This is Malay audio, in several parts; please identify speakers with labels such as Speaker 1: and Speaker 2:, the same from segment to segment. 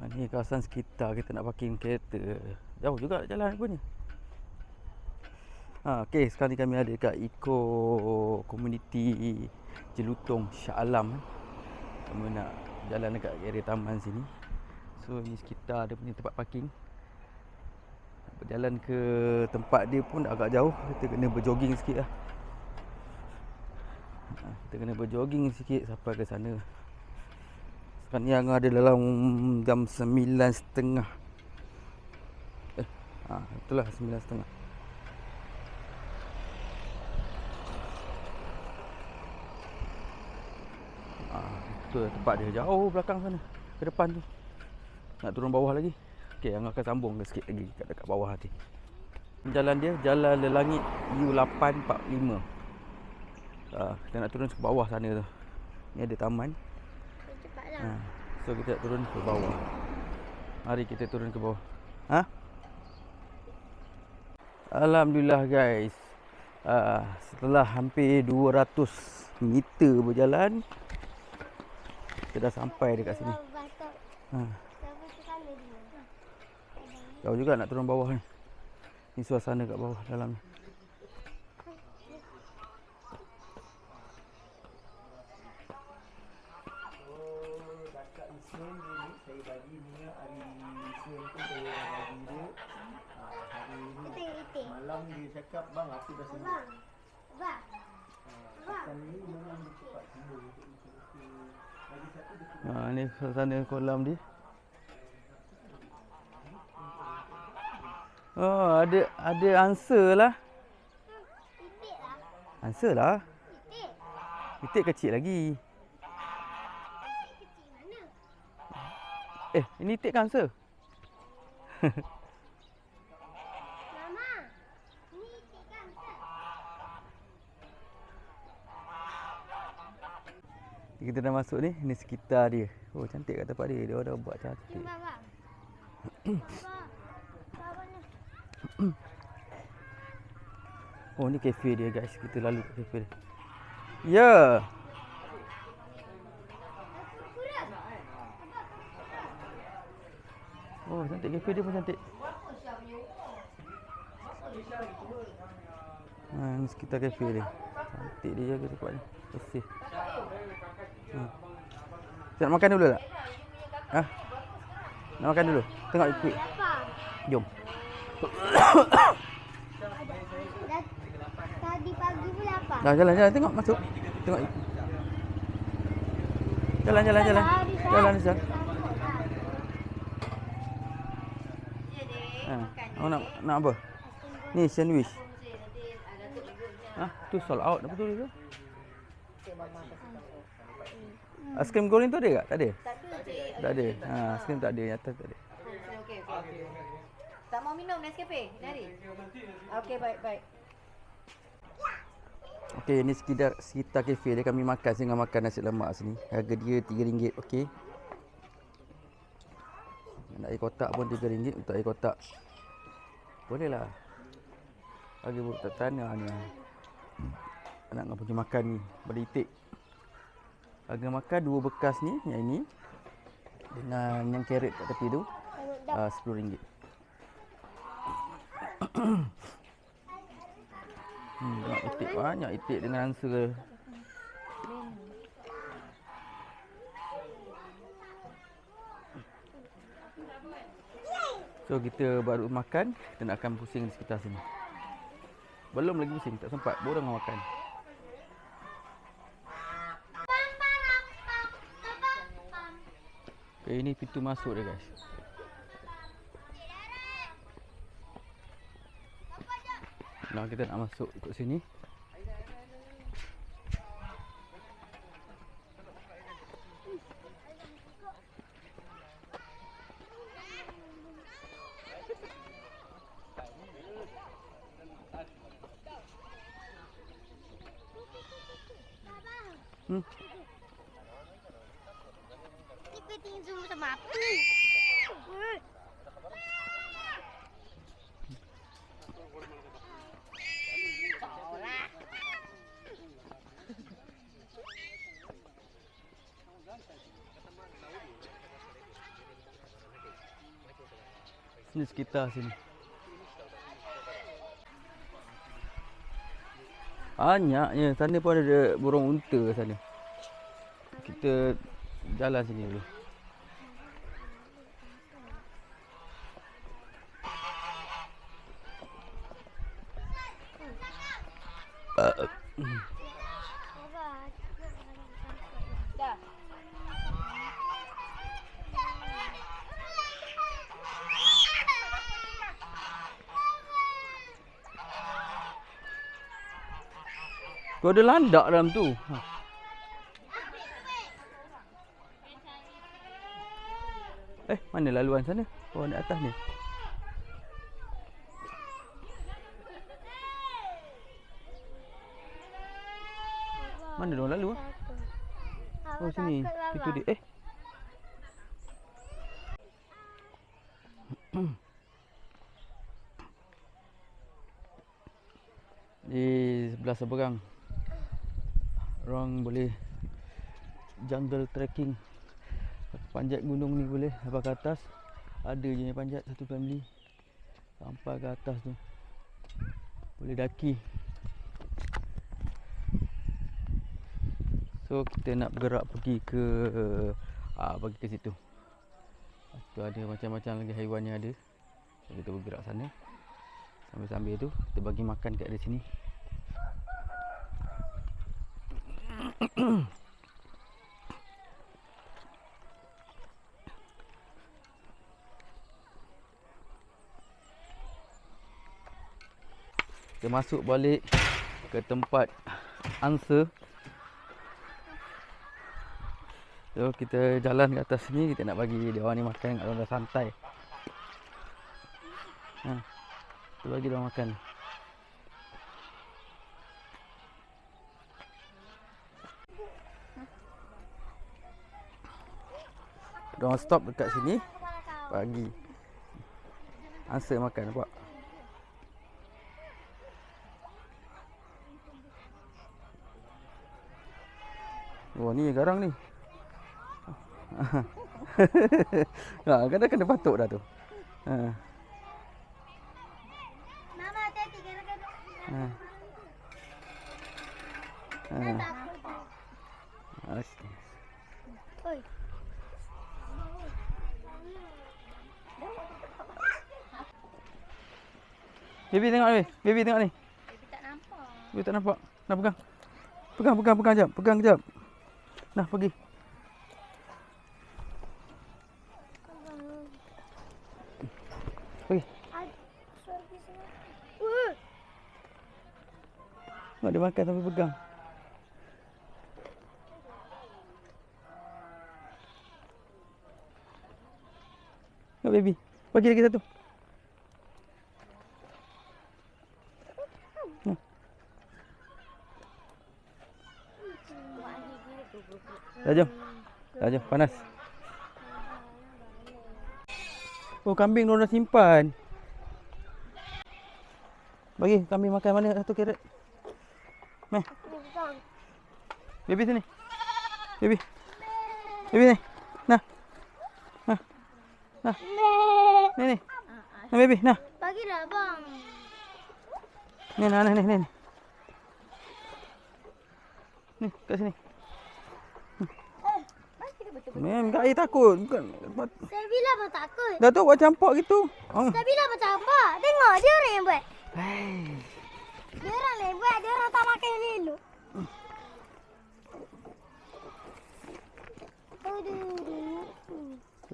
Speaker 1: Ni kawasan sekitar kita nak parking kereta. Jauh juga jalan punya. Okey, sekarang ni kami ada dekat Eco Community Jelutong Shah Alam. Kami nak jalan dekat area taman sini. So ni sekitar dia punya tempat parking. Berjalan ke tempat dia pun agak jauh. Kita kena berjogging sikit lah. Kita kena berjogging sikit sampai ke sana. Sekarang ni ada dalam jam 9.30. Betul lah 9.30. Betul tempat dia jauh belakang sana. Ke depan tu. Nak turun bawah lagi. Okey, yang akan sambung sikit lagi dekat bawah nanti. Jalan dia Jalan Lelangit U845. Kita nak turun ke bawah sana tu. Ni ada taman. Cepatlah. So kita nak turun ke bawah. Mari kita turun ke bawah. Alhamdulillah guys. Setelah hampir 200 meter berjalan, kita dah sampai dekat sini. Jauh juga nak turun bawah ni. Ni suasana kat bawah dalam ni.
Speaker 2: Dekat Isnin ni saya bagi minyak hari Isnin tu saya bagi dia. Hari ni malam dia cakap bang aku dah sembuh. Makan ni memang dia cepat sembuh.
Speaker 1: Ni suasana kolam dia. Oh, ada answer lah. Answer lah. Itik kecil lagi. Ini itik kan answer?
Speaker 3: Mama, ni itik kan answer?
Speaker 1: Kita dah masuk ni. Ni sekitar dia. Oh, cantik kat tempat dia. Dia dah buat cantik.
Speaker 3: Baba.
Speaker 1: Oh, ni kafe dia guys. Kita lalu kat kafe dia. Ya. Oh, cantik kafe dia pun cantik. Ni sekitar kafe dia. Cantik dia jaga tempat ni. Bersih. Kita nak makan dulu tak? Nak makan dulu? Tengok ikut. Jom.
Speaker 3: Tadi pagi pun lapar.
Speaker 1: Dah jalan tengok masuk. Tengok ikut. Jalan. Jalan Rizal. Nak apa? Ni sandwich. Tu sold out dah betul ke? Aiskrim goreng tu ada tak? Tak ada. Tak ada. Aiskrim tak ada, nyata tak ada.
Speaker 4: Okey. Tak mau minum Nescafe? Dari. Okey, baik.
Speaker 1: Okey, ni sekitar kafe dia kami makan sehingga makan nasi lemak sini. Harga dia RM3, okey. Nak air kotak pun RM3 untuk air kotak. Boleh lah. Bagi budak tak tanah ni. Nak pergi makan ni, pada itik. Harga makan dua bekas ni, yang ini dengan yang carrot kat tepi tu RM10. Nak itik banyak itik dengan ansur. So kita baru makan, kita nak akan pusing di sekitar sini. Belum lagi pusing, tak sempat, baru nak makan. Okay, ini pintu masuk dia guys. Nah, kita nak masuk ikut sini.
Speaker 3: Kita tinggal zoom sama apa?
Speaker 1: Sini sekitar sini. Banyaknya. Sana pun ada burung unta sana. Kita jalan sini dulu.
Speaker 4: Dah.
Speaker 1: Tu ada landak dalam tu. Mana laluan sana? Oh, di atas ni. Mana dia orang lalu? Oh, sini. Itu dia. Di sebelah seberang orang boleh jungle trekking. Panjat gunung ni boleh sampai ke atas. Ada je yang panjat satu family sampai ke atas tu. Boleh daki. So kita nak bergerak pergi ke situ. Tu ada macam-macam lagi haiwan yang ada. So, kita bergerak sana. Sambil-sambil tu kita bagi makan kat dari sini. Kita masuk balik ke tempat angsa. So kita jalan ke atas ni, kita nak bagi dia orang ni makan kat orang dah santai. Kita bagi dia orang makan. Dia orang stop dekat sini bagi angsa makan, nampak? Oh, ni garang ni. Kadang kena patuk dah tu.
Speaker 3: Mama hati-hati kadang-kadang. Oi.
Speaker 1: Baby tengok ni. Baby tengok ni.
Speaker 3: Baby tak nampak.
Speaker 1: Baby tak nampak. Nak pegang. Pegang jap. Pegang kejap. Nah, pergi. Pergi. Nak dia makan sampai pegang. Nak baby. Bagi lagi satu. Dah jom. Panas. Oh, kambing diorang dah simpan. Bagi kambing makan mana satu carrot. Meh. Baby sini. Baby ni. Nah. Ni. Nah baby, nah.
Speaker 3: Bagilah bang.
Speaker 1: Ni. Ni, kat sini. Mem, kat air takut. Bukan.
Speaker 3: Saya bilang abang takut.
Speaker 1: Dah tu buat campak gitu.
Speaker 3: Saya bilang abang campak. Tengok dia orang yang buat.
Speaker 1: Hai.
Speaker 3: Dia orang yang buat. Dia orang tak makan elok. Aduh.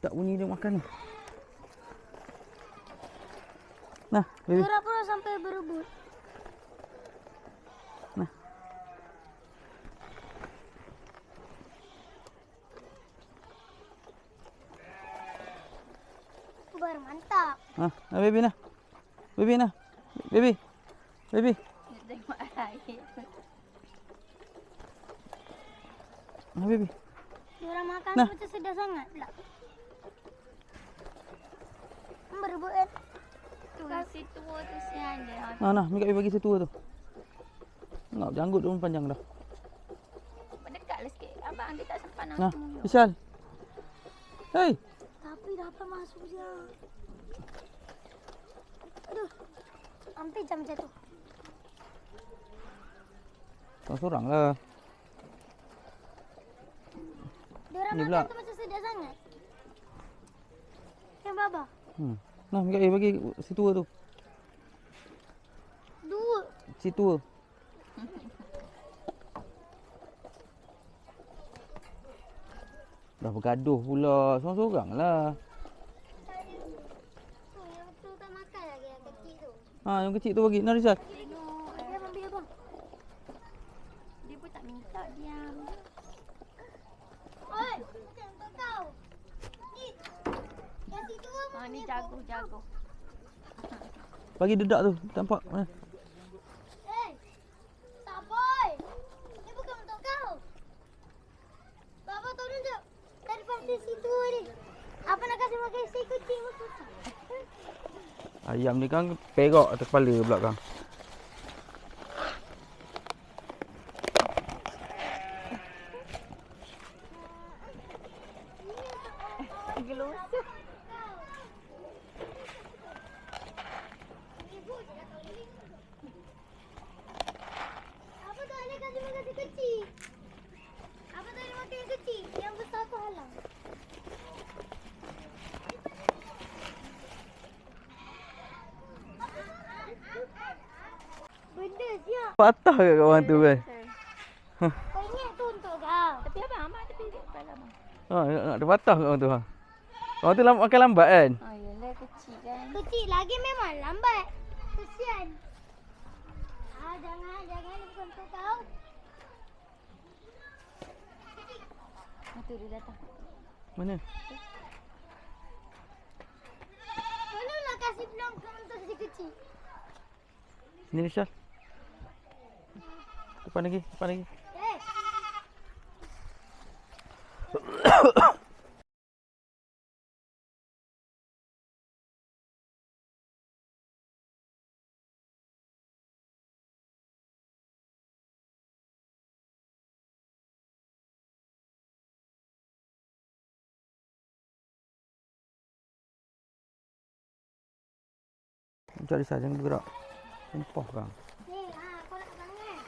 Speaker 1: Tak bunyi dia makan ni. Nah, baby.
Speaker 3: Dia orang pun sampai berebut.
Speaker 1: Nah.
Speaker 3: Baru mantap.
Speaker 1: Nah, baby nah. Baby.
Speaker 4: Tengok air.
Speaker 1: Nah, baby.
Speaker 3: Dia orang makan
Speaker 1: Nah.
Speaker 3: macam sedap sangat pula. Berebut kan?
Speaker 4: Tu si tua tu sian dia.
Speaker 1: Nah, ni kat bagi setua tu. Tengok janggut dia pun panjang dah.
Speaker 4: Dekat lah sikit. Abang dia tak sempat nak
Speaker 1: Nah,
Speaker 4: semua.
Speaker 1: Vishal. Hei,
Speaker 3: Tapi dapat masuk dia. Aduh. Hampir jam jatuh.
Speaker 1: Seorang-seorang lah.
Speaker 3: Dia orang
Speaker 1: Ni
Speaker 3: makan
Speaker 1: pula.
Speaker 3: tu macam sedap sangat. Kan Baba?
Speaker 1: Nah, bagi si tua tu.
Speaker 3: Dua.
Speaker 1: Si tua. Dah bergaduh pula. Seorang-seorang lah.
Speaker 3: Tu yang tu tak makan lagi yang kecil tu.
Speaker 1: Yang kecil tu bagi. Nah, Rizal.
Speaker 3: Dia ambil abang.
Speaker 4: Dia pun tak minta diam.
Speaker 3: Oi, macam untuk kau. Ni. Yang situ pun.
Speaker 4: Ni jago.
Speaker 1: Bagi dedak tu. Tampak.
Speaker 3: Eh. Tak boy. Ni bukan untuk kau. Baba tolong jap. Daripada situ ni. Apa nak kasih makan si kucing pun susah.
Speaker 1: Ayam ni kan perak atas kepala belakang.
Speaker 4: Gelosa.
Speaker 3: Apa tak boleh kasih makan si kecil? Apa tak boleh makan yang kecil? Yang besar tu halang. Benda siap.
Speaker 1: Patah ke kawan tu kan?
Speaker 3: Kau ingat tu untuk kau.
Speaker 4: Tapi abang amat tepi kepala abang.
Speaker 1: Nak ada patah ke kawan tu. Kawan tu makan lambat kan?
Speaker 4: Oh yelah kecil kan.
Speaker 3: Kecil lagi memang lambat. Kesian. Jangan. Ini bukan untuk kau.
Speaker 4: Tu dia datang.
Speaker 1: Mana?
Speaker 3: Tolonglah kasih peluang untuk si kecil.
Speaker 1: Sini Rizal. Depan lagi.
Speaker 3: Eh.
Speaker 1: Macam Rizal jangan bergerak. Sumpah kang.
Speaker 3: Ni, kau nak tangan.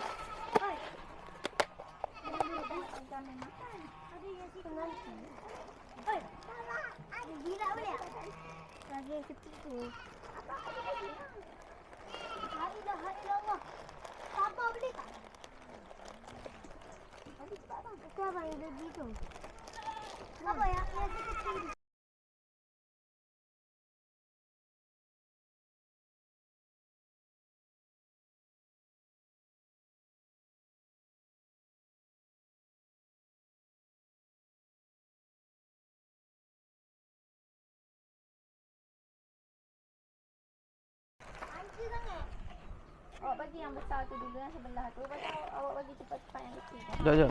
Speaker 3: Oi. Ada yang situ nanti. Oi. Ada gila boleh tak? Lagi yang kecil tu. Hari dah Allah. Sabar boleh tak? Habis cepat abang. Itu abang yang dah gitu. Apa yang kecil?
Speaker 4: Awak bagi yang besar tu dulu yang sebelah tu. Lepas tu awak bagi cepat-cepat yang kecil tu.
Speaker 1: Sekejap.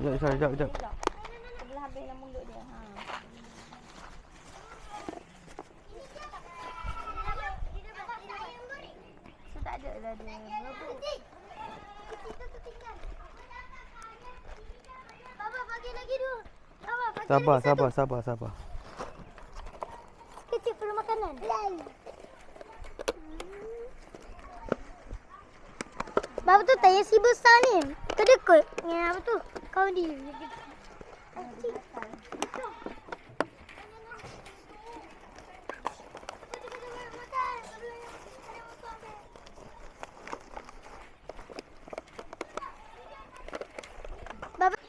Speaker 4: Sebelah habis dalam mulut dia. So tak ada lah dia. Berebut.
Speaker 3: Baba bagi lagi dua. Baba bagi lagi satu.
Speaker 1: Sabar.
Speaker 3: Kecil perlu makanan. Bapa tu tanya si besar ni. Kedekut. Yang apa tu? Kau ni. Baba.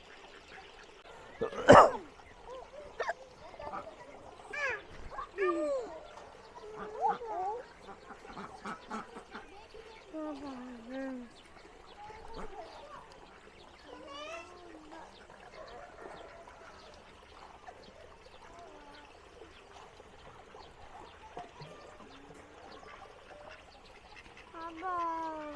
Speaker 3: Abang.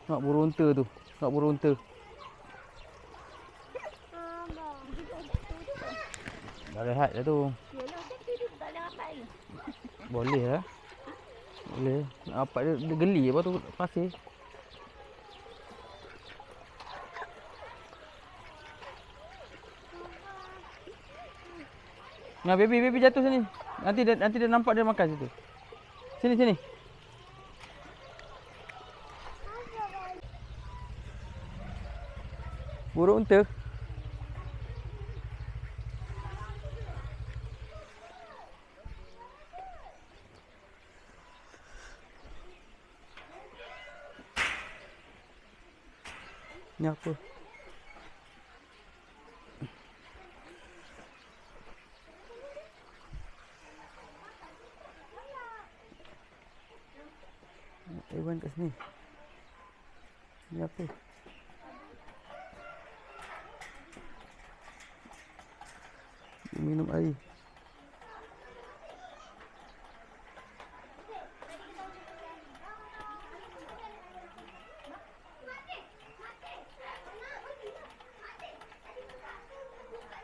Speaker 1: Nak beronta tu.
Speaker 3: Abang.
Speaker 1: Dah rehat dah tu.
Speaker 4: Yelah macam tu dia tak ada rapat lagi.
Speaker 1: Boleh lah. Boleh. Apa dia geli apa tu pasir. Nah, baby jatuh sini. Nanti dia nampak dia makan situ. Sini. Burung unta. Ni apa? Hewan kat sini. Ni apa? Dia minum air.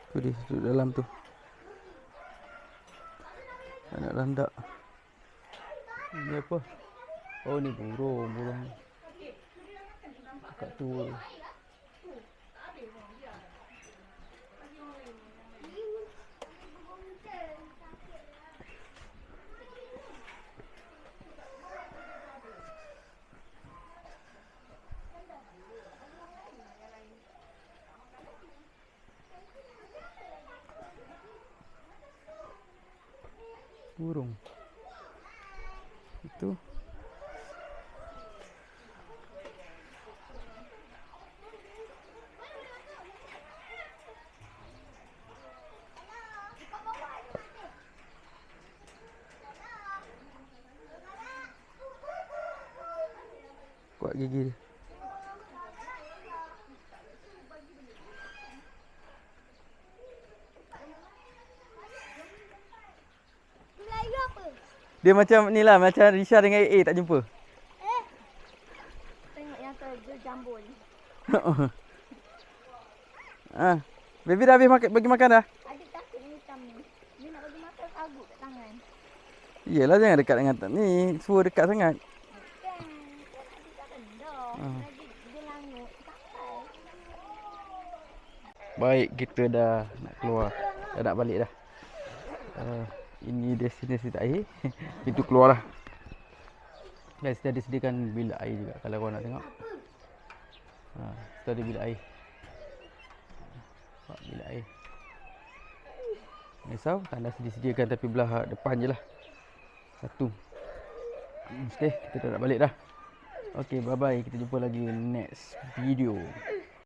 Speaker 1: Tu dia duduk dalam tu. Anak landak. Ni apa? Oh ni burung. Kat tu. Burung. Itu. Kuat gigi dia.
Speaker 3: Melayu apa?
Speaker 1: Dia macam ni lah, macam Risha dengan AA tak jumpa.
Speaker 3: Tengok yang tu jambul.
Speaker 1: Baby dah habis bagi makan dah?
Speaker 3: Adik takut yang hitam ni. Dia nak bagi makan kaguk kat tangan.
Speaker 1: Iyalah, jangan dekat dengan ni. Suruh dekat sangat.
Speaker 3: Kan. Kan adik tak rendah. Lagi dia langut. Sampai.
Speaker 1: Baik, kita dah nak keluar. Dah nak balik dah. Ini destinasi air. Pintu keluar lah. Dan kita ada sediakan bilik air juga kalau korang nak tengok. Kita ada bilik air. Bilik air. Risau, tak ada disediakan tapi belah depan je lah. Satu. Okay, kita dah nak balik dah. Okay, bye bye. Kita jumpa lagi next video.